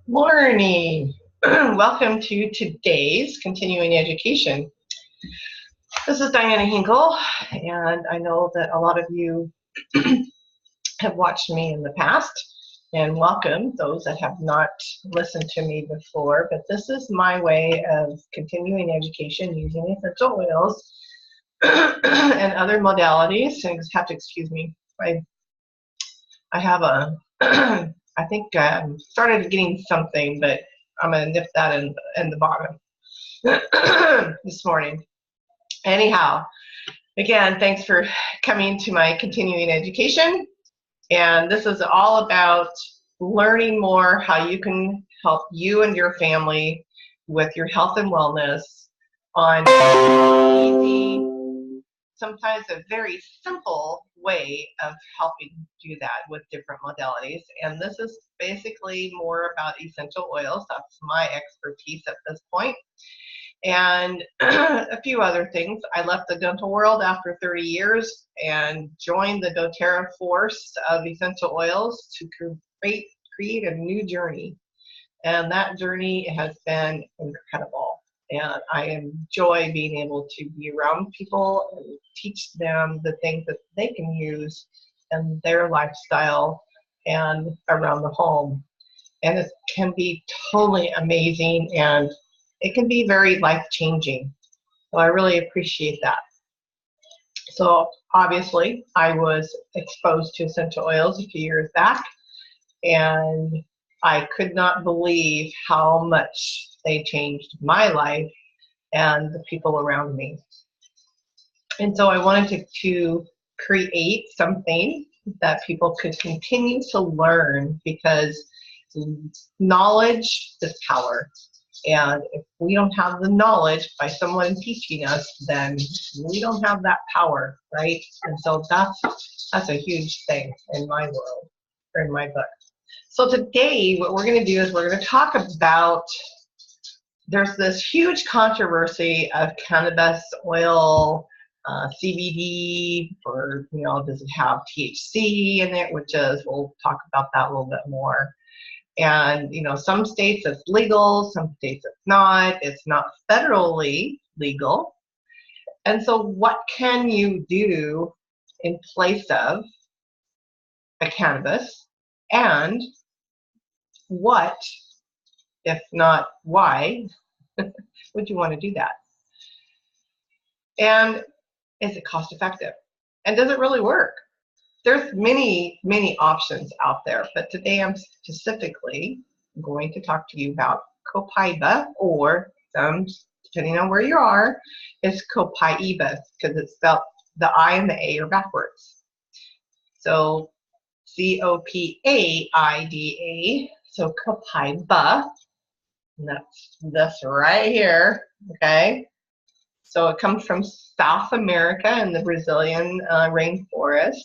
Morning. Welcome to today's continuing education. This is Diana Hinkle, and I know that a lot of you have watched me in the past, and welcome those that have not listened to me before. But this is my way of continuing education using essential oils and other modalities. And you have to excuse me. I have a I think started getting something, but I'm going to nip that in the bottom this morning. Anyhow, again, thanks for coming to my continuing education. And this is all about learning more how you can help you and your family with your health and wellness on easy, sometimes a very simple way of helping do that with different modalities. And this is basically more about essential oils. That's my expertise at this point. And a few other things. I left the dental world after 30 years and joined the doTERRA force of essential oils to create a new journey. And that journey has been incredible. And I enjoy being able to be around people and teach them the things that they can use in their lifestyle and around the home. And it can be totally amazing, and it can be very life-changing. So I really appreciate that. So obviously, I was exposed to essential oils a few years back, and I could not believe how much they changed my life and the people around me. And so I wanted to create something that people could continue to learn, because knowledge is power. And if we don't have the knowledge by someone teaching us, then we don't have that power, right? And so that's a huge thing in my world, or in my book. So today, what we're going to do is we're going to talk about, there's this huge controversy of cannabis oil, CBD, or, does it have THC in it, which is, we'll talk about that a little bit more. And, some states it's legal, some states it's not. It's not federally legal. And so what can you do in place of a cannabis? And what, if not why, would you want to do that? And is it cost effective? And does it really work? There's many, many options out there, but today I'm specifically going to talk to you about Copaiba, or some, depending on where you are, is Copaiba, because it's spelled, the I and the A are backwards. So Copaida, so Copaiba, and that's this right here, okay? So it comes from South America and the Brazilian rainforest.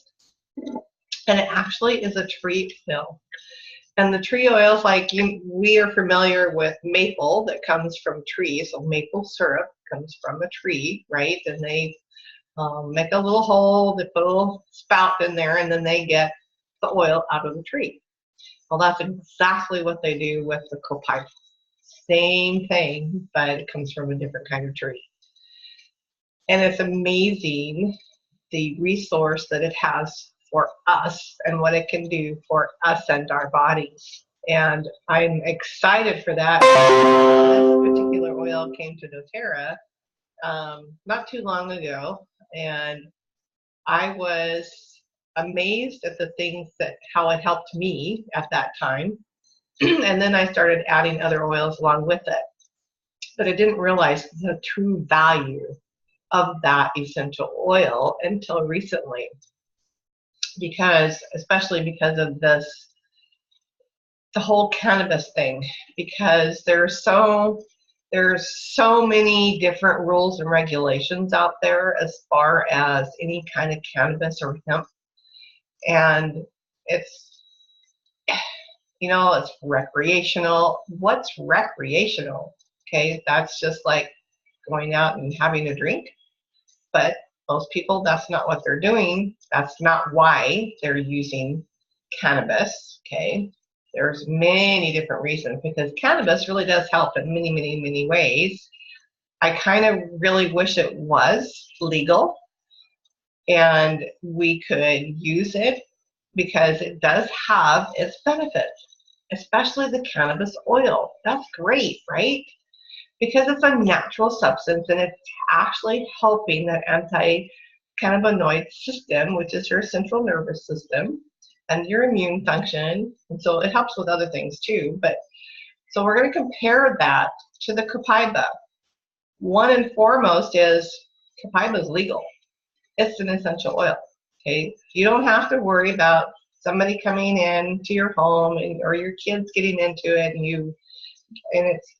And it actually is a tree oil. And the tree oils, like we are familiar with maple that comes from trees. So maple syrup comes from a tree, right? And they make a little hole, they put a little spout in there, and then they get the oil out of the tree. Well, that's exactly what they do with the Copaiba. Same thing, but it comes from a different kind of tree. And it's amazing the resource that it has for us and what it can do for us and our bodies. And I'm excited for that. This particular oil came to doTERRA not too long ago, and I was amazed at the things how it helped me at that time. And then I started adding other oils along with it. But I didn't realize the true value of that essential oil until recently, especially because of the whole cannabis thing, because there's so many different rules and regulations out there as far as any kind of cannabis or hemp, and it's recreational. What's recreational? Okay, that's just like going out and having a drink. But most people, that's not what they're doing. That's not why they're using cannabis, okay? There's many different reasons because cannabis really does help in many, many, many ways. I kind of really wish it was legal and we could use it because it does have its benefits, especially the cannabis oil. That's great, right? Because it's a natural substance and it's actually helping that anti-cannabinoid system, which is your central nervous system and your immune function. And so it helps with other things too. But so we're going to compare that to the Copaiba. One and foremost is Copaiba is legal. It's an essential oil. Okay, you don't have to worry about somebody coming in to your home or your kids getting into it and it's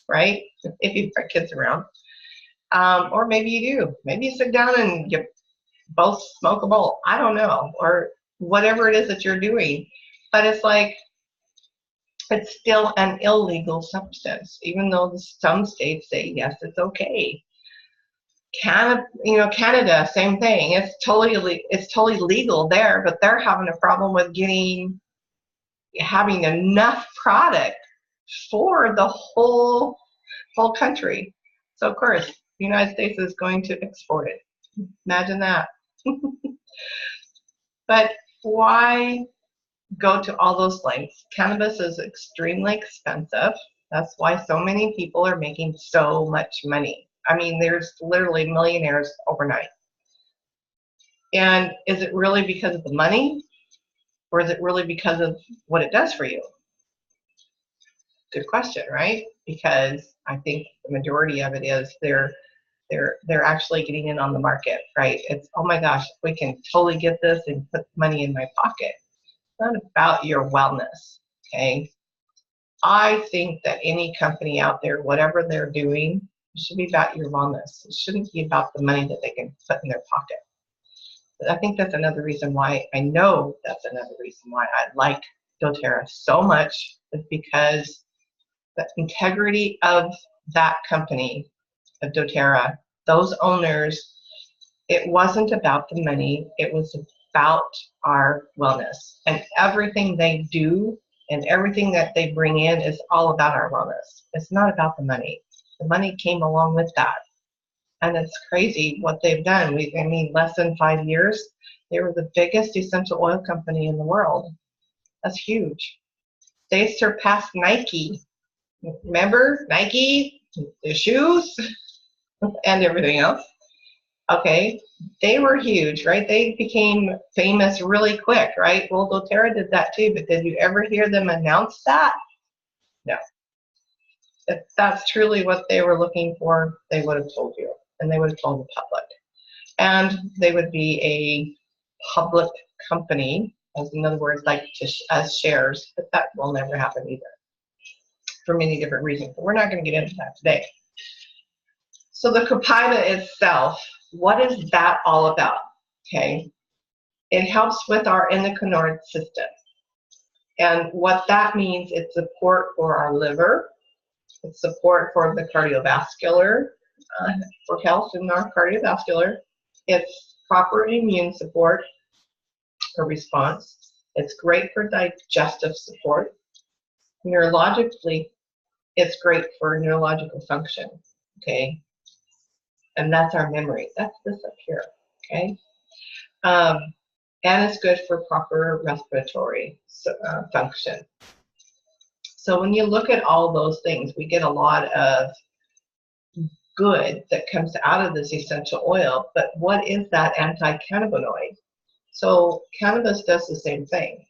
right, if you've got kids around, or maybe you do. Maybe you sit down and you both smoke a bowl. I don't know, or whatever it is that you're doing. But it's like it's still an illegal substance, even though some states say yes, it's okay. Canada, same thing. It's totally legal there, but they're having a problem with having enough product for the whole country. So of course, the United States is going to export it. Imagine that. But why go to all those lengths? Cannabis is extremely expensive. That's why so many people are making so much money. I mean, there's literally millionaires overnight. And is it really because of the money, or is it really because of what it does for you? Good question, right? Because I think the majority of it is they're actually getting in on the market, right? It's, oh my gosh, we can totally get this and put money in my pocket. It's not about your wellness, okay? I think that any company out there, whatever they're doing, it should be about your wellness. It shouldn't be about the money that they can put in their pocket. But I think that's another reason why, I like doTERRA so much, is because the integrity of that company, of doTERRA, those owners, it wasn't about the money, it was about our wellness. And everything they do and everything that they bring in is all about our wellness. It's not about the money. The money came along with that. And it's crazy what they've done. Less than 5 years, they were the biggest essential oil company in the world. That's huge. They surpassed Nike. Remember Nike, the shoes, and everything else? Okay, they were huge, right? They became famous really quick, right? Well, doTERRA did that too, but did you ever hear them announce that? No. If that's truly what they were looking for, they would have told you, and they would have told the public. And they would be a public company, as in other words, like as shares, but that will never happen either, for many different reasons. But we're not going to get into that today. So the Copaiba itself, what is that all about? Okay, it helps with our endocrine system. And what that means, it's support for our liver, it's support for the cardiovascular, for health in our cardiovascular, it's proper immune support or response, it's great for digestive support, neurologically, it's great for neurological function, okay? And that's our memory. That's this up here, okay? And it's good for proper respiratory function. So when you look at all those things, we get a lot of good that comes out of this essential oil, but what is that anti-cannabinoid? So cannabis does the same thing.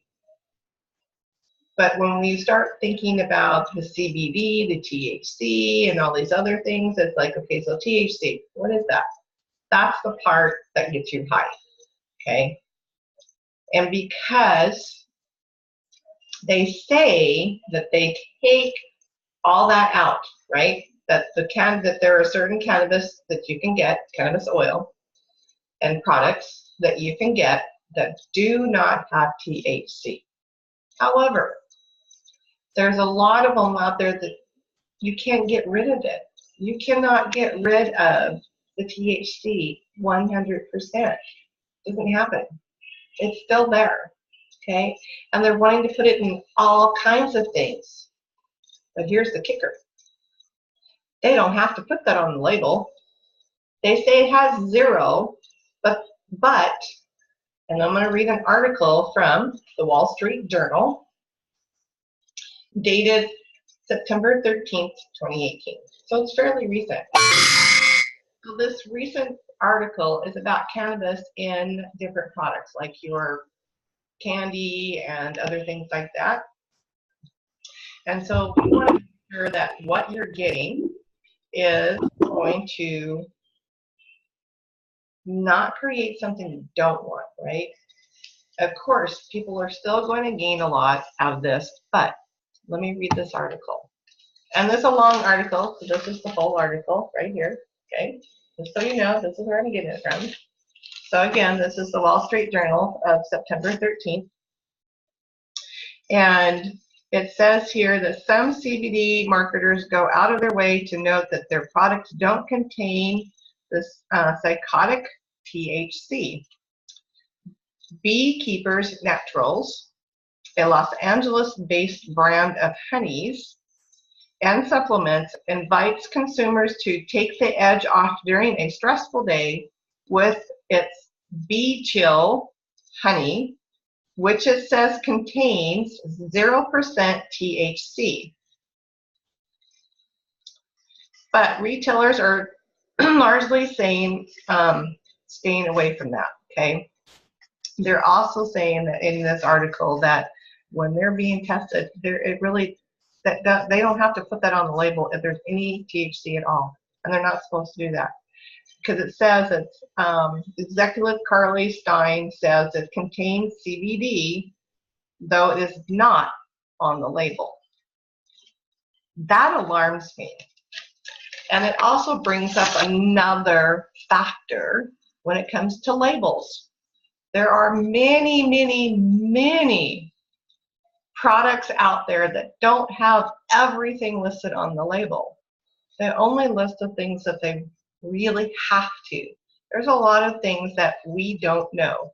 But when we start thinking about the CBD, the THC, and all these other things, it's like, okay, so THC, what is that? That's the part that gets you high, okay? And because they say that they take all that out, right? That there are certain cannabis that you can get, cannabis oil, and products that you can get that do not have THC. However, there's a lot of them out there that you can't get rid of it. You cannot get rid of the THC 100%. Doesn't happen. It's still there, okay? And they're wanting to put it in all kinds of things. But here's the kicker. They don't have to put that on the label. They say it has 0, but, and I'm going to read an article from the Wall Street Journal, dated September 13th, 2018. So it's fairly recent. So this recent article is about cannabis in different products, like your candy and other things like that. And so we want to make sure that what you're getting is going to not create something you don't want, right? Of course, people are still going to gain a lot out of this, but let me read this article. And this is a long article, so this is the whole article right here, okay? Just so you know, this is where I'm getting it from. So again, this is the Wall Street Journal of September 13th. And it says here that some CBD marketers go out of their way to note that their products don't contain this psychotic THC. Beekeepers Naturals, a Los Angeles-based brand of honeys and supplements, invites consumers to take the edge off during a stressful day with its Bee Chill honey, which it says contains 0% THC. But retailers are largely saying staying away from that, okay? They're also saying that in this article that when they're being tested, they don't have to put that on the label if there's any THC at all, and they're not supposed to do that because it says it's Executive Carly Stein says it contains CBD, though it is not on the label. That alarms me, and it also brings up another factor when it comes to labels. There are many, many, many products out there that don't have everything listed on the label. They only list the things that they really have to. There's a lot of things that we don't know.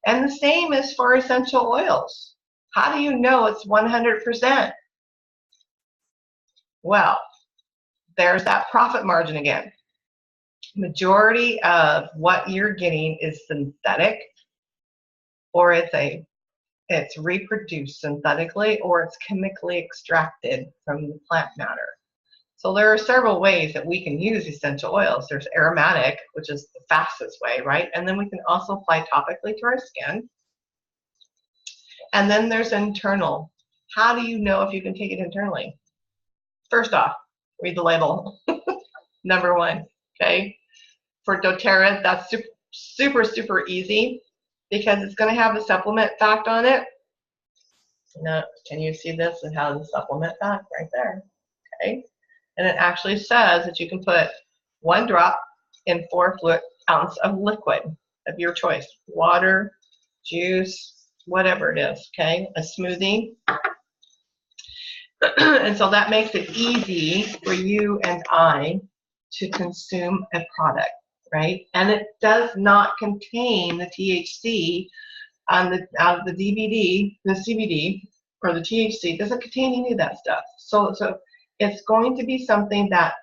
And the same is for essential oils. How do you know it's 100%? Well, there's that profit margin again. Majority of what you're getting is synthetic, or it's reproduced synthetically, or it's chemically extracted from the plant matter. So there are several ways that we can use essential oils. There's aromatic, which is the fastest way, right? And then we can also apply topically to our skin. And then there's internal. How do you know if you can take it internally? First off, read the label. Number one, okay? For doTERRA, that's super, super easy because it's going to have a supplement fact on it. Now, can you see this? It has a supplement fact right there, okay? And it actually says that you can put 1 drop in 4 fluid ounce of liquid of your choice. Water, juice, whatever it is, okay? A smoothie. And so that makes it easy for you and I to consume a product, right? And it does not contain the THC on the DVD, the CBD, or the THC. It doesn't contain any of that stuff. So it's going to be something that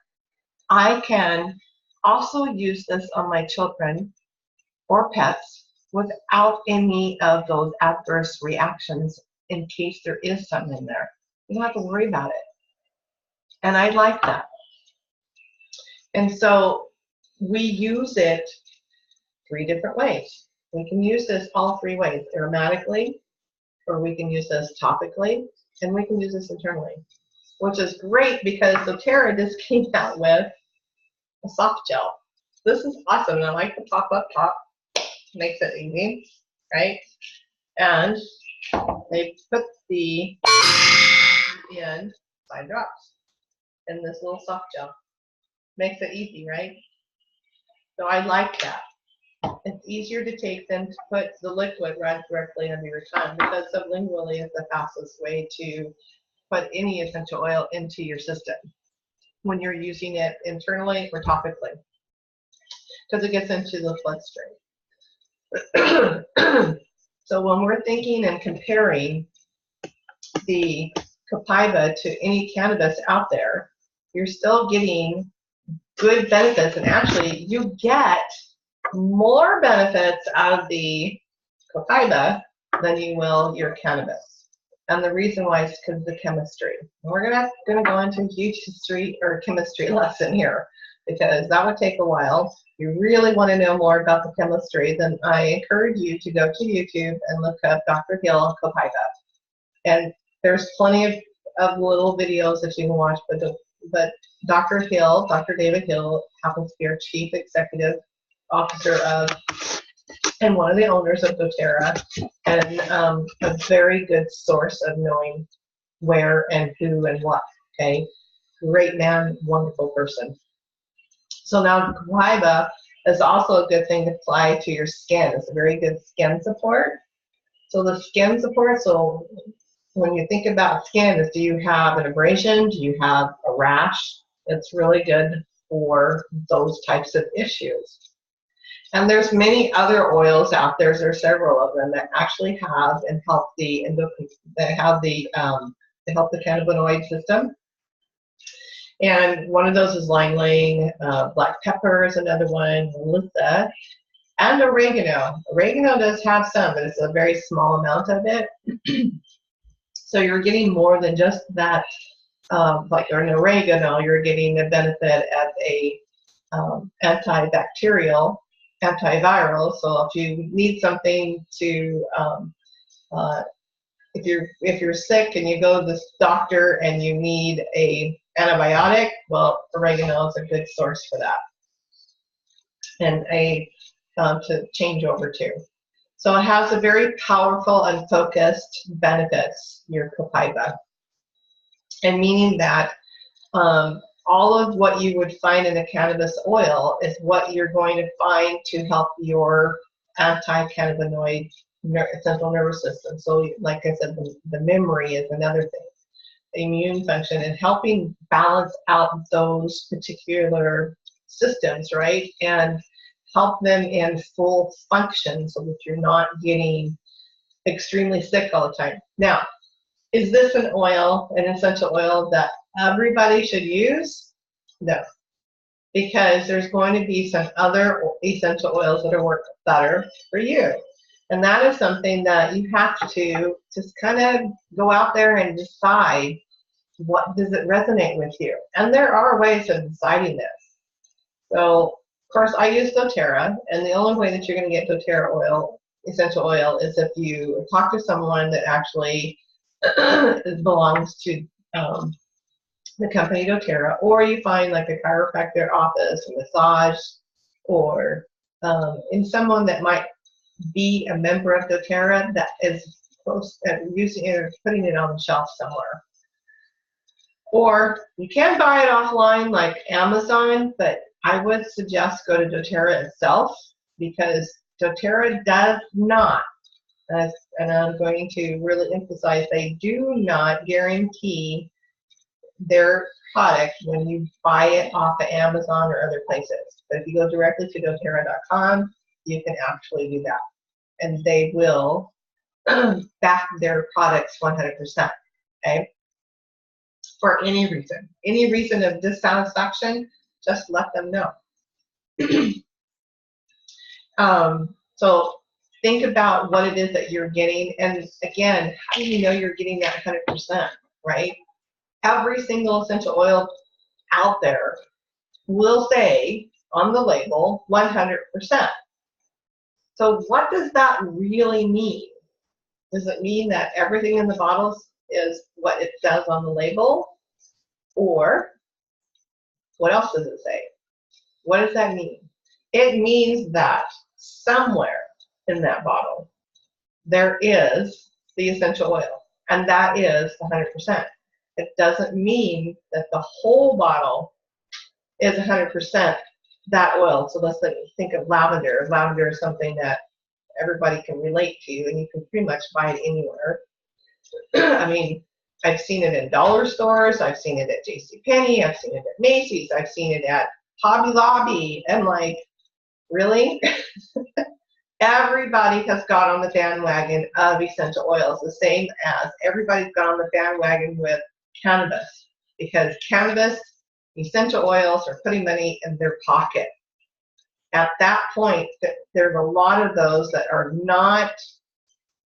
I can also use this on my children or pets without any of those adverse reactions in case there is something in there. You don't have to worry about it. And I like that. And so we use it 3 different ways. We can use this all 3 ways: aromatically, or we can use this topically, and we can use this internally, which is great because doTERRA just came out with a soft gel. This is awesome. I like the pop up top. Makes it easy, right? And they put the in 5 drops in this little soft gel. Makes it easy, right? So I like that. It's easier to take than to put the liquid right directly under your tongue, because sublingually is the fastest way to put any essential oil into your system when you're using it internally or topically, because it gets into the bloodstream. So when we're thinking and comparing the Copaiba to any cannabis out there, you're still getting good benefits, and actually you get more benefits out of the Copaiba than you will your cannabis. And the reason why is because of the chemistry. And we're gonna go into a huge history or chemistry lesson here, because that would take a while. If you really want to know more about the chemistry, then I encourage you to go to YouTube and look up Dr. Hill Copaiba. And there's plenty of little videos that you can watch, but Dr. Hill, Dr. David Hill, happens to be our Chief Executive Officer of, and one of the owners of doTERRA, and a very good source of knowing where and who and what, okay? Great man, wonderful person. So now Copaiba is also a good thing to apply to your skin. It's a very good skin support. So the skin support, so when you think about skin, is do you have an abrasion? Do you have a rash? It's really good for those types of issues. And there's many other oils out there. There's several of them that actually have and help the help the cannabinoid system. And one of those is ylang ylang, black pepper is another one, melissa, and oregano. Oregano does have some, but it's a very small amount of it. So you're getting more than just that, like an oregano, you're getting the benefit of a antibacterial, antiviral. So if you need something to, if you're sick and you go to this doctor and you need a antibiotic, well, oregano is a good source for that, and to change over to. So it has a very powerful and focused benefits, your Copaiba, and meaning that all of what you would find in a cannabis oil is what you're going to find to help your anti-cannabinoid central nervous system. So like I said, the memory is another thing, the immune function, and helping balance out those particular systems, right? And help them in full function so that you're not getting extremely sick all the time. Now, is this an oil, an essential oil that everybody should use? No, because there's going to be some other essential oils that work better for you. And that is something that you have to just kind of go out there and decide, what does it resonate with you? And there are ways of deciding this. So, of course, I use doTERRA, and the only way that you're going to get doTERRA oil, essential oil, is if you talk to someone that actually belongs to the company doTERRA, or you find like a chiropractor office, a massage, or in someone that might be a member of doTERRA that is close at using it or putting it on the shelf somewhere. Or you can buy it offline like Amazon, but I would suggest go to doTERRA itself, because doTERRA does not, and I'm going to really emphasize, they do not guarantee their product when you buy it off of Amazon or other places. But if you go directly to doTERRA.com, you can actually do that. And they will back their products 100%, okay? For any reason of dissatisfaction, just let them know. So think about what it is that you're getting, and again, how do you know you're getting that 100%, right? Every single essential oil out there will say on the label 100%. So what does that really mean? Does it mean that everything in the bottles is what it says on the label? Or what else does it say? What does that mean? It means that somewhere in that bottle there is the essential oil, and that is 100%. It doesn't mean that the whole bottle is 100% that oil. So let's think of lavender. Lavender is something that everybody can relate to, and you can pretty much buy it anywhere. I mean, I've seen it in dollar stores, I've seen it at JCPenney, I've seen it at Macy's, I've seen it at Hobby Lobby, and like, really? Everybody has got on the bandwagon of essential oils, the same as everybody's got on the bandwagon with cannabis, because cannabis, essential oils are putting money in their pocket. At that point, there's a lot of those that are not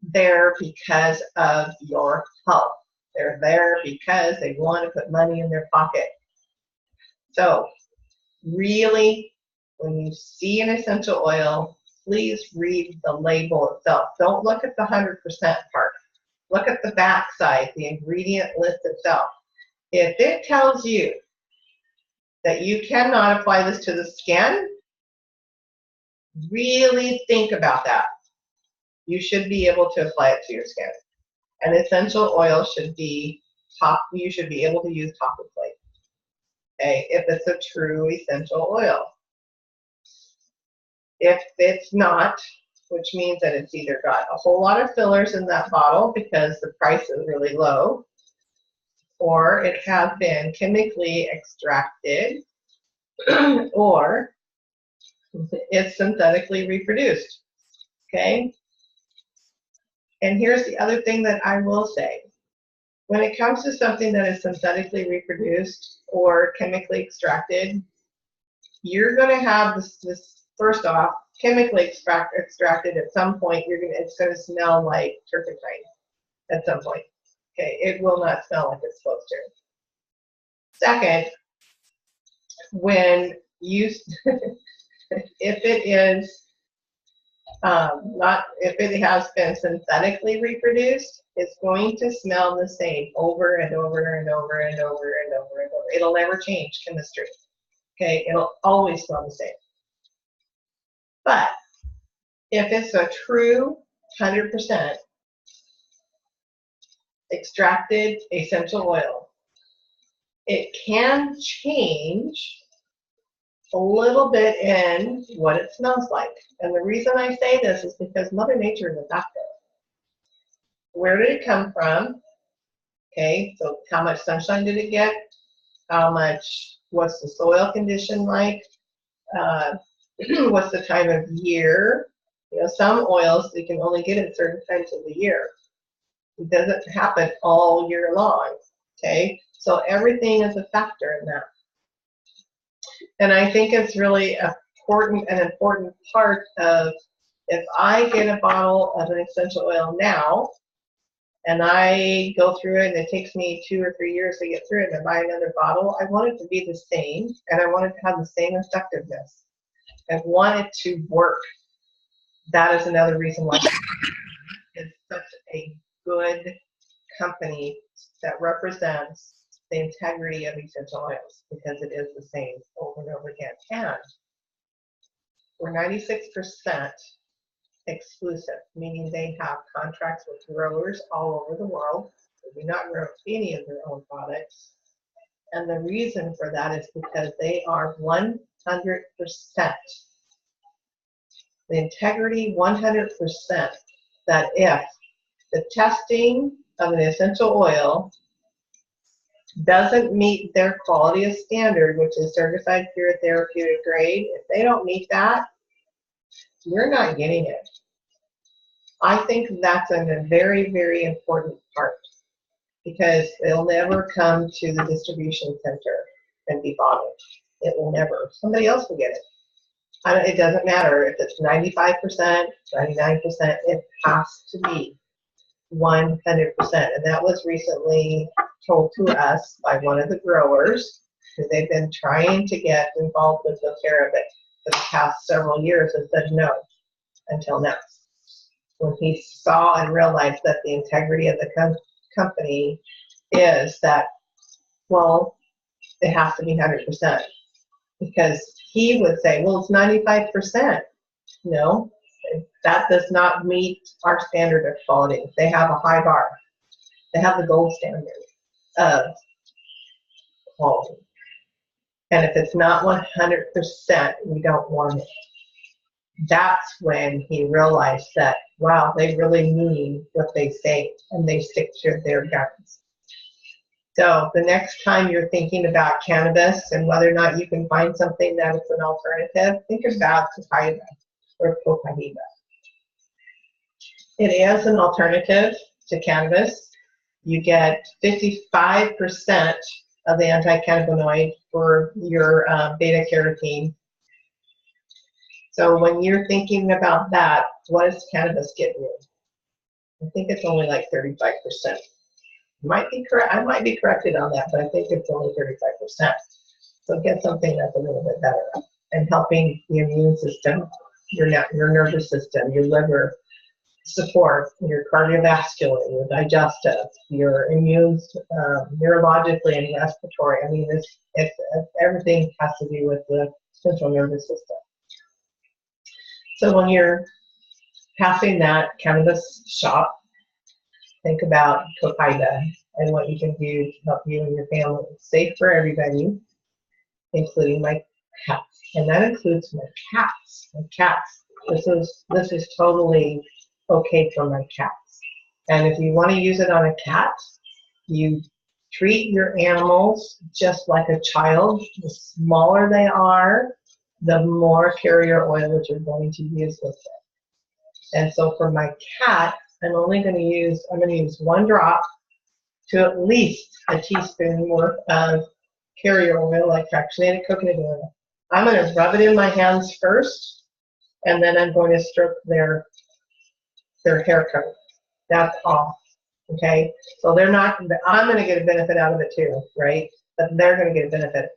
there because of your health. They're there because they want to put money in their pocket. So really, when you see an essential oil, please read the label itself. Don't look at the 100% part. Look at the back side, the ingredient list itself. If it tells you that you cannot apply this to the skin, really think about that. You should be able to apply it to your skin. An essential oil should be you should be able to use topically. Okay, if it's a true essential oil. If it's not, which means that it's either got a whole lot of fillers in that bottle because the price is really low, or it has been chemically extracted, or it's synthetically reproduced. Okay? And here's the other thing that I will say. When it comes to something that is synthetically reproduced or chemically extracted, you're going to have this first off, chemically extracted at some point, it's going to smell like turpentine at some point. Okay, it will not smell like it's supposed to. Second, when you, if it is if it has been synthetically reproduced, it's going to smell the same over and over and over and over and over and over. It'll never change chemistry. Okay, it'll always smell the same. But if it's a true 100% extracted essential oil, it can change a little bit in what it smells like. And the reason I say this is because Mother Nature is a doctor. Where did it come from? Okay, so how much sunshine did it get? What's the soil condition like? What's the time of year? You know, some oils you can only get at certain times of the year. It doesn't happen all year long. Okay, so everything is a factor in that. And I think it's really an important part of, if I get a bottle of an essential oil now, and I go through it and it takes me 2 or 3 years to get through it and I buy another bottle, I want it to be the same, and I want it to have the same effectiveness. I want it to work. That is another reason why it's such a good company that represents the integrity of essential oils, because it is the same over and over again. And we're 96% exclusive, meaning they have contracts with growers all over the world. They do not grow any of their own products. And the reason for that is because they are 100%. The integrity 100%, that if the testing of an essential oil doesn't meet their quality of standard, which is certified pure therapeutic grade, if they don't meet that, you're not getting it. I think that's a very, very important part, because it'll never come to the distribution center and be bottled. It will never. Somebody else will get it. It doesn't matter if it's 95%, 99%, it has to be 100%. And that was recently told to us by one of the growers, who they've been trying to get involved with the care of it for the past several years, and said no until now. When he saw and realized that the integrity of the company is that, well, it has to be 100%. Because he would say, well, it's 95%. No, that does not meet our standard of quality. They have a high bar. They have the gold standard of quality. And if it's not 100%, we don't want it. That's when he realized that, wow, they really mean what they say, and they stick to their guns. So the next time you're thinking about cannabis and whether or not you can find something that is an alternative, think about Copaiba or Copaiba. It is an alternative to cannabis. You get 55% of the anti-cannabinoid for your beta-carotene. So when you're thinking about that, what does cannabis get you? I think it's only like 35%. Might be correct. I might be corrected on that, but I think it's only 35%. So get something that's a little bit better and helping the immune system, your nervous system, your liver support, your cardiovascular, your digestive, your immune, neurologically and respiratory. I mean, it's everything has to do with the central nervous system. So when you're passing that cannabis shop, think about Copaiba and what you can do to help you and your family. It's safe for everybody, including my cats. And that includes my cats. My cats. This is totally okay for my cats. And if you want to use it on a cat, you treat your animals just like a child. The smaller they are, the more carrier oil that you're going to use with it. And so for my cat, I'm going to use 1 drop to at least a teaspoon worth of carrier oil, like fractionated coconut oil. I'm going to rub it in my hands first, and then I'm going to stroke their hair coat. That's all. Okay? So they're not, I'm going to get a benefit out of it too, right? But they're going to get a benefit.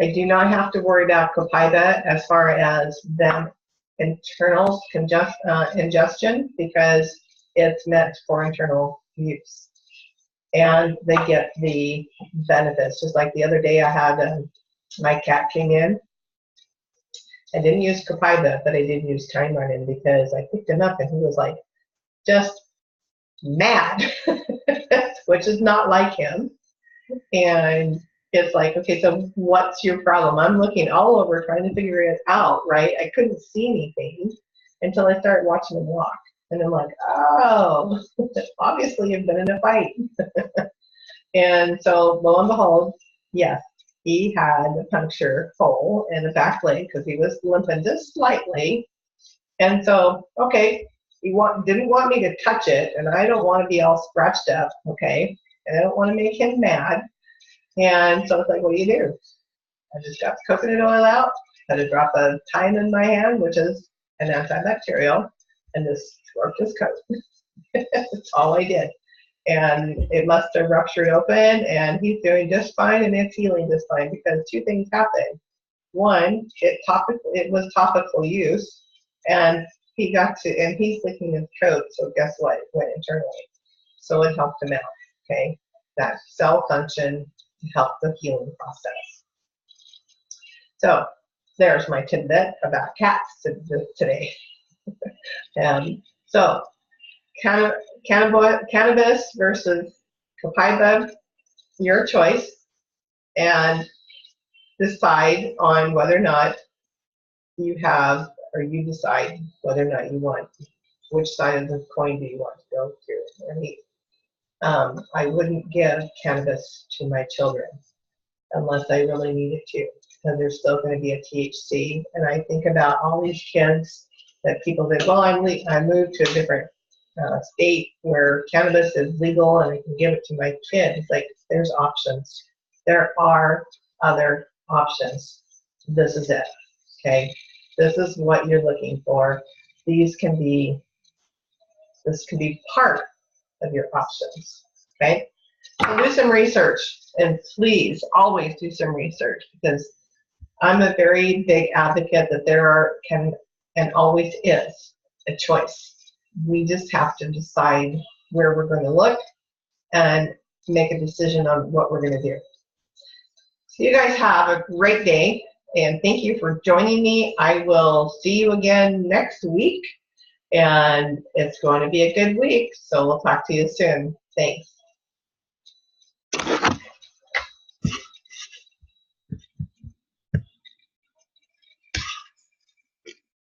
I do not have to worry about Copaiba as far as them internal ingestion, because it's meant for internal use. And they get the benefits. Just like the other day I had my cat came in. I didn't use Copaiba, but I did use Time Running because I picked him up and he was like just mad, which is not like him. And it's like, okay, so what's your problem? I'm looking all over trying to figure it out, right? I couldn't see anything until I started watching him walk. And I'm like, oh, obviously you've been in a fight. And so lo and behold, yes, he had a puncture hole in the back leg because he was limping just slightly. And so, okay, he didn't want me to touch it, and I don't want to be all scratched up, okay? And I don't want to make him mad. And so it's like, what do you do? I just got the coconut oil out, had a drop of thyme in my hand, which is an antibacterial, and just stroked his coat. That's all I did. And it must have ruptured open, and he's doing just fine, and it's healing just fine, because 2 things happened. One, it was topical use, and he's licking his coat, so guess what? It went internally. So it helped him out, okay? That cell function helped the healing process. So there's my tidbit about cats today. So cannabis versus Copaiba, your choice, and decide on whether or not you have, or you decide whether or not you want, which side of the coin do you want to go to. I wouldn't give cannabis to my children unless I really needed to, because there's still going to be a THC. And I think about all these kids that people say, well, I moved to a different state where cannabis is legal and I can give it to my kids. It's like, there's options. There are other options. This is it, okay? This is what you're looking for. This can be part of your options, okay? So do some research, and please always do some research, because I'm a very big advocate that there can and always is a choice. We just have to decide where we're going to look and make a decision on what we're going to do. So you guys have a great day, and thank you for joining me. I will see you again next week, and it's going to be a good week, so we'll talk to you soon. Thanks.